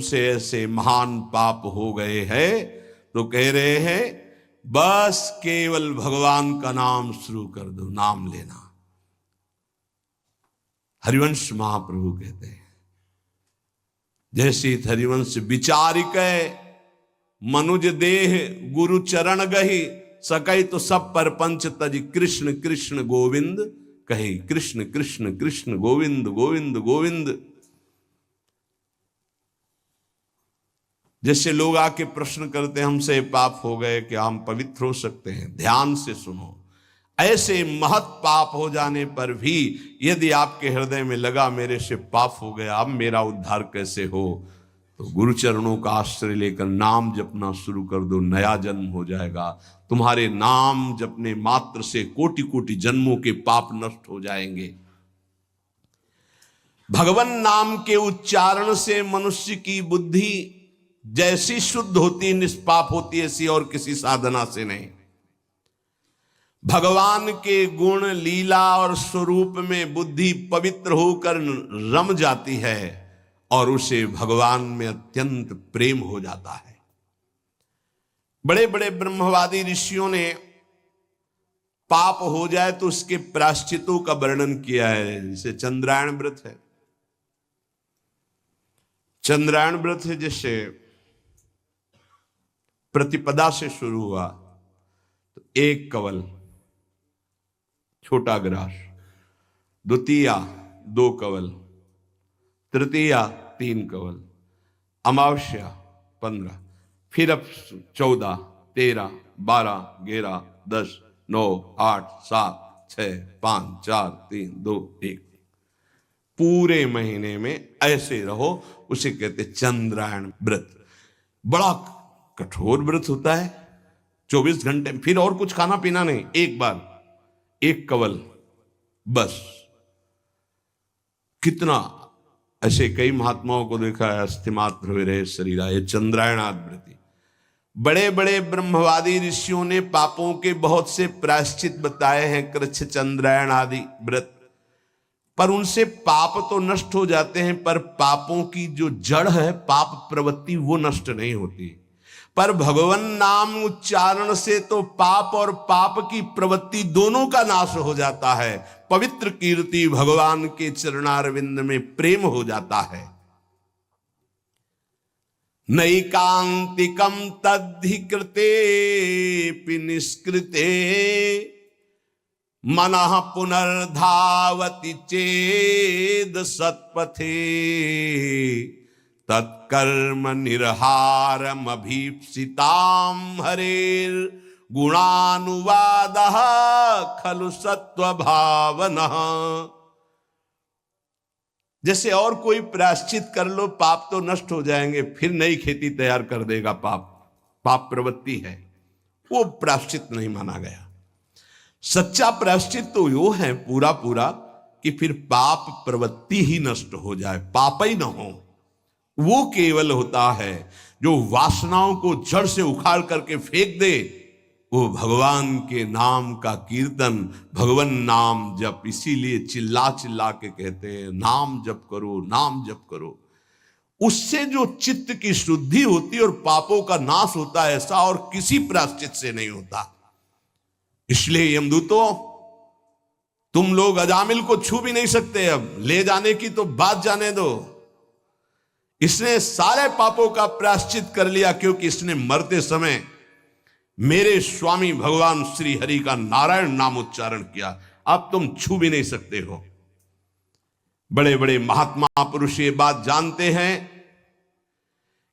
से ऐसे महान पाप हो गए हैं, तो कह रहे हैं बस केवल भगवान का नाम शुरू कर दो, नाम लेना। हरिवंश महाप्रभु कहते हैं, जैसे हरिवंश विचारिक मनुज देह गुरु चरण गही, सकै तो सब पर पंच तज कृष्ण कृष्ण गोविंद कही। कृष्ण कृष्ण कृष्ण गोविंद गोविंद गोविंद। जैसे लोग आके प्रश्न करते हैं हमसे पाप हो गए, क्या हम पवित्र हो सकते हैं? ध्यान से सुनो, ऐसे महत पाप हो जाने पर भी यदि आपके हृदय में लगा मेरे से पाप हो गया, अब मेरा उद्धार कैसे हो, तो गुरु चरणों का आश्रय लेकर नाम जपना शुरू कर दो, नया जन्म हो जाएगा। तुम्हारे नाम जपने मात्र से कोटि कोटि जन्मों के पाप नष्ट हो जाएंगे। भगवान नाम के उच्चारण से मनुष्य की बुद्धि जैसी शुद्ध होती, निष्पाप होती, ऐसी और किसी साधना से नहीं। भगवान के गुण लीला और स्वरूप में बुद्धि पवित्र होकर रम जाती है और उसे भगवान में अत्यंत प्रेम हो जाता है। बड़े बड़े ब्रह्मवादी ऋषियों ने पाप हो जाए तो उसके प्रायश्चितों का वर्णन किया है। जैसे चंद्रायण व्रत है, चंद्रायण व्रत है, जैसे प्रतिपदा से शुरू हुआ तो 1 कवल छोटा ग्रास, द्वितीया 2 कवल, तृतीया 3 कवल, अमावस्या 15, फिर अब 14, 13, 12, 11, 10, 9, 8, 7, 6, 5, 4, 3, 2, 1। पूरे महीने में ऐसे रहो, उसे कहते चंद्रायण व्रत। बड़ा कठोर व्रत होता है, 24 घंटे, फिर और कुछ खाना पीना नहीं, एक बार 1 कवल बस। कितना ऐसे कई महात्माओं को देखा है, अस्थिमात्र हुए रहे शरीर, ये चंद्रायणाद व्रति। बड़े बड़े ब्रह्मवादी ऋषियों ने पापों के बहुत से प्रायश्चित बताए हैं, कृच्छ चंद्रायण आदि व्रत, पर उनसे पाप तो नष्ट हो जाते हैं, पर पापों की जो जड़ है, पाप प्रवृत्ति, वो नष्ट नहीं होती। पर भगवान नाम उच्चारण से तो पाप और पाप की प्रवृत्ति दोनों का नाश हो जाता है। पवित्र कीर्ति भगवान के चरणारविंद में प्रेम हो जाता है। नैकांतिकम तद्धिकृते निष्कृते मनः पुनर्धावति चेद सत्पथे, तत्कर्म निर्हारम अभीप्सिताम हरेर गुणानुवादः खलु सत्व भावनः। जैसे और कोई प्रायश्चित कर लो, पाप तो नष्ट हो जाएंगे, फिर नई खेती तैयार कर देगा पाप, पाप प्रवृत्ति है, वो प्रायश्चित नहीं माना गया। सच्चा प्रायश्चित तो वो है पूरा पूरा कि फिर पाप प्रवृत्ति ही नष्ट हो जाए, पाप ही न हो। वो केवल होता है जो वासनाओं को जड़ से उखाड़ करके फेंक दे, वो भगवान के नाम का कीर्तन, भगवान नाम जप। इसीलिए चिल्ला चिल्ला के कहते हैं नाम जप करो, नाम जप करो। उससे जो चित्त की शुद्धि होती है और पापों का नाश होता है, ऐसा और किसी प्रायश्चित से नहीं होता। इसलिए यमदूतों, तुम लोग अजामिल को छू भी नहीं सकते, अब ले जाने की तो बात जाने दो। इसने सारे पापों का प्रायश्चित कर लिया, क्योंकि इसने मरते समय मेरे स्वामी भगवान श्री हरि का नारायण नाम उच्चारण किया। अब तुम छू भी नहीं सकते हो। बड़े बड़े महात्मा पुरुष ये बात जानते हैं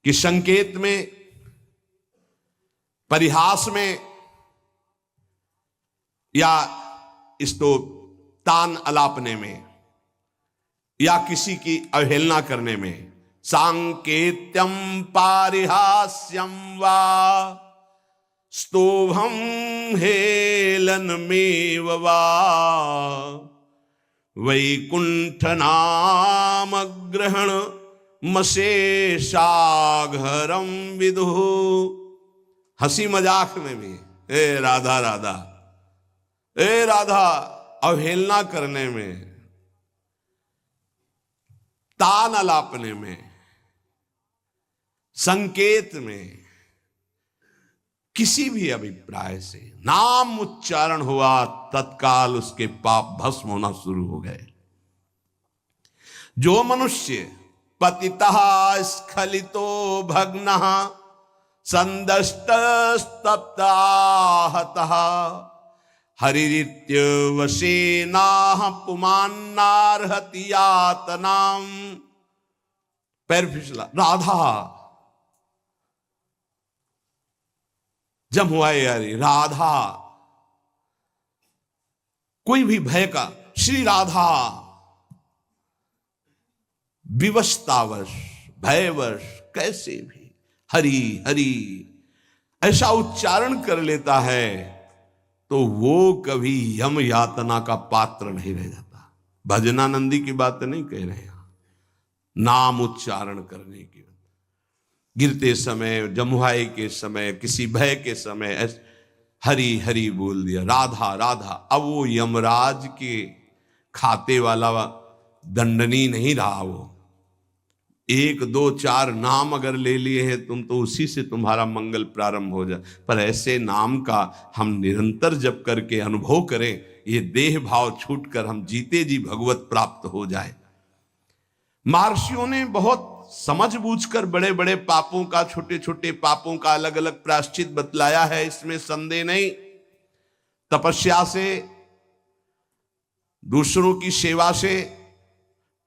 कि संकेत में, परिहास में, या इसको तान अलापने में, या किसी की अवहेलना करने में, सांकेत्यम पारिहास्यम वा स्तोभम हेलनमेव वा वैकुंठ नाम ग्रहण मशेषाघरम विदु। हंसी मजाक में भी ए राधा राधा, ए राधा, अवहेलना करने में, तान अलापने में, संकेत में, किसी भी अभिप्राय से नाम उच्चारण हुआ, तत्काल उसके पाप भस्म होना शुरू हो गए। जो मनुष्य पतितः स्खलितो भग्नः संदष्टस्तप्ताहतः हरिरित्यवशेनाः पुमान्नार्हति यातनां। पैर फिसला। राधा जब हुआ यारी, राधा कोई भी भय का, श्री राधा विवशतावश, भयवश, कैसे भी हरि हरि ऐसा उच्चारण कर लेता है तो वो कभी यम यातना का पात्र नहीं रह जाता। भजनानंदी की बात नहीं कह रहे हैं, नाम उच्चारण करने की, गिरते समय, जमुहाई के समय, किसी भय के समय हरि हरि बोल दिया, राधा राधा। अब वो यमराज के खाते वाला दंडनी नहीं रहा। वो 1 2 4 नाम अगर ले लिए हैं तुम तो उसी से तुम्हारा मंगल प्रारंभ हो जाए। पर ऐसे नाम का हम निरंतर जप करके अनुभव करें, ये देह भाव छूटकर हम जीते जी भगवत प्राप्त हो जाए। महर्षियों ने बहुत समझ बूझकर बड़े बड़े पापों का, छोटे छोटे पापों का अलग अलग प्रायश्चित बतलाया है, इसमें संदेह नहीं। तपस्या से, दूसरों की सेवा से,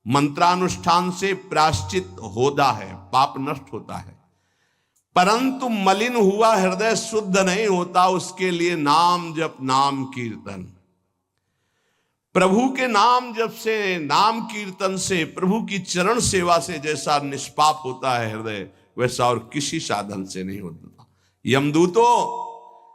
मंत्रानुष्ठान से प्रायश्चित होता है, पाप नष्ट होता है। परंतु मलिन हुआ हृदय शुद्ध नहीं होता, उसके लिए नाम जप, नाम कीर्तन, प्रभु के नाम जप से, नाम कीर्तन से, प्रभु की चरण सेवा से जैसा निष्पाप होता है हृदय, वैसा और किसी साधन से नहीं होता। यमदूतों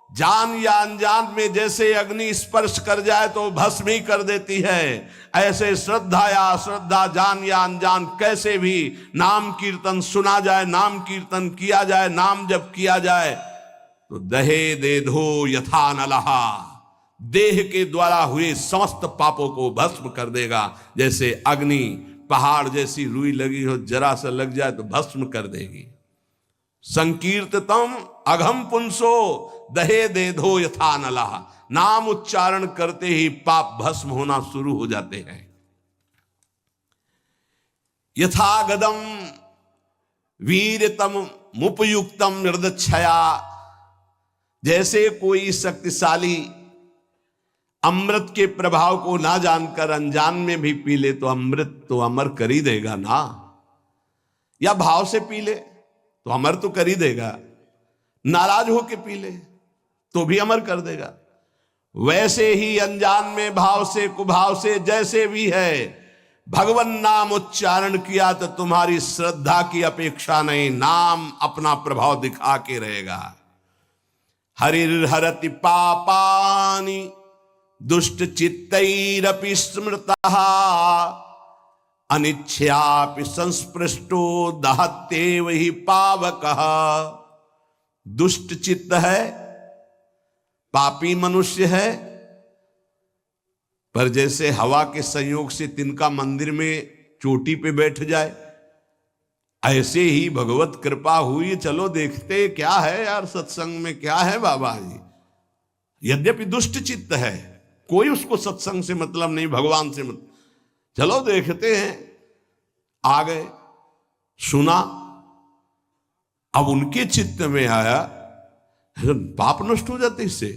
जान या अनजान में जैसे अग्नि स्पर्श कर जाए तो भस्म ही कर देती है, ऐसे श्रद्धा या अश्रद्धा, जान या अनजान, कैसे भी नाम कीर्तन सुना जाए, नाम कीर्तन किया जाए, नाम जप किया जाए तो दहे दे धो यथा नलहा, देह के द्वारा हुए समस्त पापों को भस्म कर देगा। जैसे अग्नि पहाड़ जैसी रुई लगी हो, जरा सा लग जाए तो भस्म कर देगी। संकीर्ततम अघम पुंसो दहे दे धो यथा नला, नाम उच्चारण करते ही पाप भस्म होना शुरू हो जाते हैं। यथा गदम वीरतम मुपयुक्तम निर्दक्षया, जैसे कोई शक्तिशाली अमृत के प्रभाव को ना जानकर अनजान में भी पी ले तो अमृत तो अमर कर ही देगा ना, या भाव से पी ले तो अमर तो कर ही देगा, नाराज होके पी ले तो भी अमर कर देगा। वैसे ही अनजान में, भाव से, कुभाव से, जैसे भी है, भगवान नाम उच्चारण किया तो तुम्हारी श्रद्धा की अपेक्षा नहीं, नाम अपना प्रभाव दिखा के रहेगा। हरिर्हरति पापानि दुष्ट चित्तैरपि स्मृतः अनिच्छयापि संस्पृष्टो दहत्येव हि पावकः। दुष्ट चित्त है, पापी मनुष्य है, पर जैसे हवा के संयोग से तिनका मंदिर में चोटी पे बैठ जाए, ऐसे ही भगवत कृपा हुई, चलो देखते क्या है यार सत्संग में, क्या है बाबा जी। यद्यपि दुष्ट चित्त है, कोई उसको सत्संग से मतलब नहीं, भगवान से मतलब, चलो देखते हैं। आ गए, सुना, अब उनके चित्त में आया, पाप नष्ट हो जाते इससे।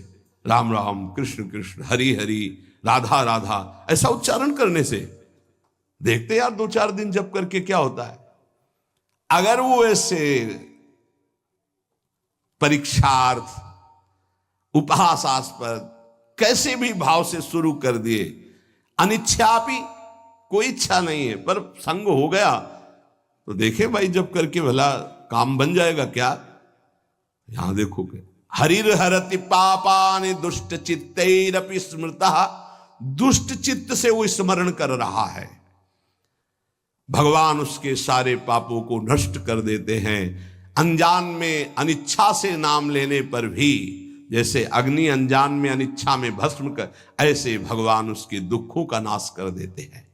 राम राम, कृष्ण कृष्ण, हरि हरि, राधा राधा, ऐसा उच्चारण करने से देखते यार 2-4 दिन जप करके क्या होता है। अगर वो ऐसे परीक्षार्थ, उपहासास्पद, कैसे भी भाव से शुरू कर दिए, अनिच्छापि, कोई इच्छा नहीं है, पर संग हो गया तो देखे भाई जब करके भला काम बन जाएगा क्या। यहां देखोगे, हरिर हरति पापानि दुष्ट चित्तैरपि स्मृतः, दुष्ट चित्त से वो स्मरण कर रहा है, भगवान उसके सारे पापों को नष्ट कर देते हैं। अनजान में अनिच्छा से नाम लेने पर भी, जैसे अग्नि अनजान में अनिच्छा में भस्म कर, ऐसे भगवान उसके दुखों का नाश कर देते हैं।